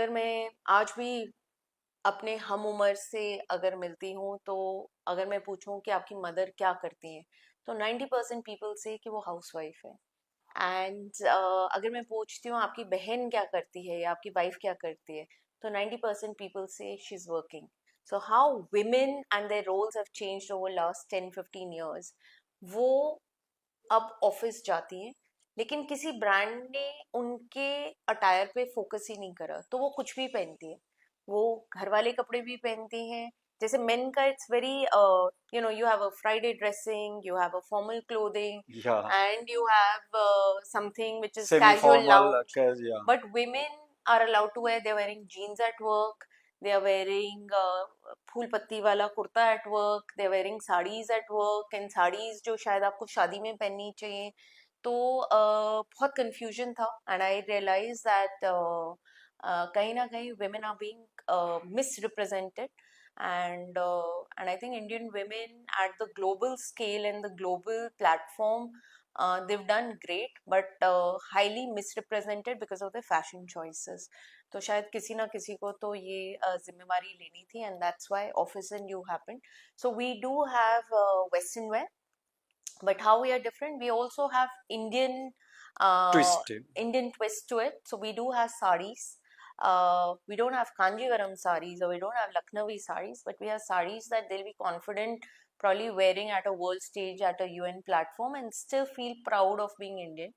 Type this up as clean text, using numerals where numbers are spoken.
अगर मैं आज भी अपने हम उम्र से अगर मिलती हूँ तो अगर मैं पूछूं कि आपकी मदर क्या करती हैं तो 90% पीपल से कि वो हाउस वाइफ है। एंड अगर मैं पूछती हूँ आपकी बहन क्या करती है या आपकी वाइफ क्या करती है तो 90% पीपल से she is working. So how women and their roles have changed over last 10-15 years। वो अब ऑफिस जाती हैं लेकिन किसी ब्रांड ने उनके अटायर पे फोकस ही नहीं करा तो वो कुछ भी पहनती है। वो घर वाले कपड़े भी पहनती हैं। जैसे मेन का it's very you have a Friday dressing, you have a formal clothing, Yeah, and you have something which is casual semi-formal, lounge. yeah. But women are allowed to wear, they're wearing jeans at work, they are wearing फूल पत्ती वाला kurta at work, they are wearing sarees at work, and sarees जो शायद आपको शादी में पहननी चाहिए। तो बहुत confusion था and I realized that कहीं ना कहीं women are being misrepresented, and I think Indian women at the global scale and the global platform, they've done great, but highly misrepresented because of their fashion choices. तो शायद किसी ना किसी को तो ये जिम्मेवारी लेनी थी, and that's why office and you happened. So we do have Western wear, but how we are different, we also have Twisted. Indian twist to it. So we do have saris. We don't have Kanjivaram saris or we don't have Lucknowi saris, but we have saris that they'll be confident probably wearing at a world stage, at a UN platform, and still feel proud of being Indian.